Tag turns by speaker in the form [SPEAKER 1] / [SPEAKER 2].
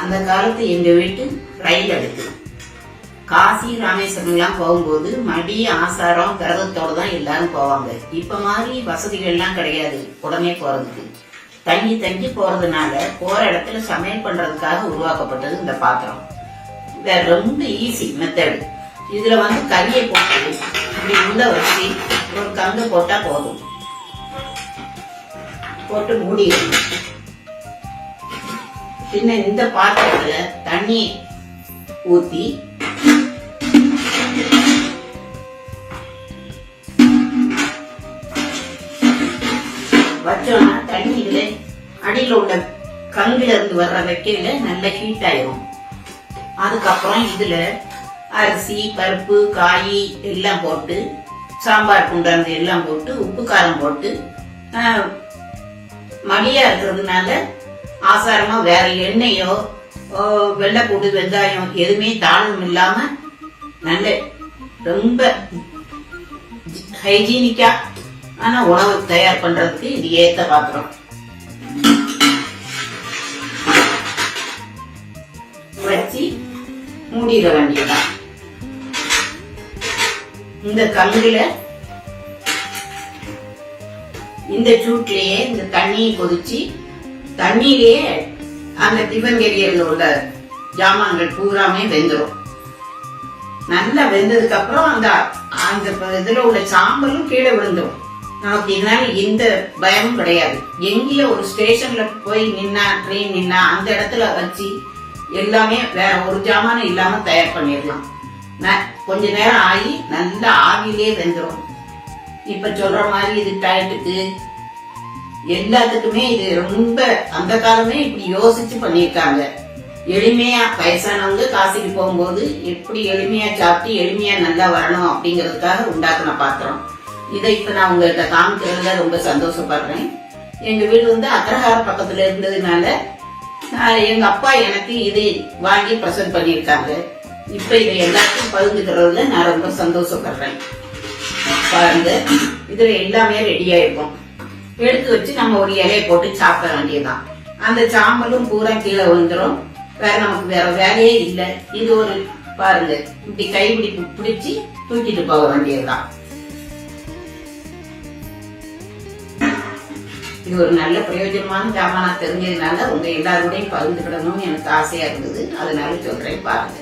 [SPEAKER 1] அந்த காலத்து எங்க வீட்டு ரயில் அடுக்கு. காசி ராமேஸ்வரம்லாம் போகும்போது மடி ஆசாரம் விரதத்தோட தான் எல்லாரும் போவாங்க. இப்ப மாதிரி வசதிகள்லாம் கிடையாது உடனே போறதுக்கு. தங்கி தங்கி போறதுனால போற இடத்துல சமையல் பண்றதுக்காக உருவாக்கப்பட்டது இந்த பாத்திரம். ரொம்ப ஈஸி மெத்தடு. இதுல கறியை போட்டு இப்படி உள்ள வச்சு ஒரு கங்கு போட்டா போதும். போட்டு மூடிடணும். பின்ன இந்த பாத்திரத்துல தண்ணி ஊத்தி வச்சோம்னா தண்ணி இதுல அடியில உள்ள கங்குல இருந்து வர்ற வைக்கையில நல்ல ஹீட் ஆயிரும். அதுக்கப்புறம் இதுல அரிசி பருப்பு காய் எல்லாம் போட்டு சாம்பார் குண்டாந்து எல்லாம் போட்டு உப்பு காரம் போட்டு மடியா இருக்கிறதுனால ஆசாரமா வேற எண்ணெயோ வெள்ளைப்பூடு வெங்காயம் எதுவுமே தாளம் இல்லாம நல்ல ரொம்ப ஹைஜீனிக்கா ஆனா உணவு தயார் பண்றதுக்கு இது ஏத்த பாத்திரம். வச்சு மூடிட வேண்டியதான். இந்த கங்குல இந்த சூட்லயே இந்த தண்ணியை கொதிச்சு தண்ணியிலேயே அந்த டிஃபன் கேரியர்ல உள்ள ஜாமான்கள் பூராமே வெந்துடும். நல்லா வெந்ததுக்கு அப்புறம் அந்த அந்த இதுல உள்ள சாம்பலும் கீழே விழுந்துடும். நமக்கு இதனால எந்த பயமும் கிடையாது. எங்கேயோ ஒரு ஸ்டேஷன்ல போய் நின்னா ட்ரெயின் நின்னா அந்த இடத்துல வச்சு எல்லாமே வேற ஒரு ஜாமானும் இல்லாம தயார் பண்ணிடலாம். கொஞ்ச நேரம் ஆகி நல்லா ஆவிலே வெந்துடும். இப்ப சொல்ற மாதிரி இது டயட்டுக்கு எல்லாத்துக்குமே இது ரொம்ப அந்த காலமே இப்படி யோசிச்சு பண்ணிருக்காங்க. எளிமையா வயசானவங்க காசிக்கு போகும்போது எப்படி எளிமையா சாப்பிட்டு எளிமையா நல்லா வரணும் அப்படிங்கறதுக்காக உண்டாக்குன பாத்திரம். இதை இப்ப நான் உங்ககிட்ட காமிக்கிறதுல ரொம்ப சந்தோஷப்படுறேன். எங்க வீடு அக்ரஹார பக்கத்துல இருந்ததுனால எங்க அப்பா எனக்கு இதை வாங்கி பிரசன்ட் பண்ணிருக்காங்க. இப்ப இதை எல்லாத்தையும் பகிர்ந்துக்கிறதுல நான் ரொம்ப சந்தோஷப்படுறேன். பாருங்க, இதுல எல்லாமே ரெடியா இருக்கும். எடுத்து வச்சு நம்ம ஒரு இலையை போட்டு சாப்பிட வேண்டியதுதான். அந்த சாம்பலும் பூரா கீழே விழுந்துரும். நமக்கு வேற வேலையே இல்லை. இது ஒரு பாருங்க, இப்படி கைப்பிடி பிடிச்சி தூக்கிட்டு போக வேண்டியதுதான். இது ஒரு நல்ல பிரயோஜனமான ஜாமானா தெரிஞ்சதுனால உங்க எல்லாரோடையும் பகிர்ந்துக்கிடணும்னு எனக்கு ஆசையா இருந்தது. அதனால சொல்றேன், பாருங்க.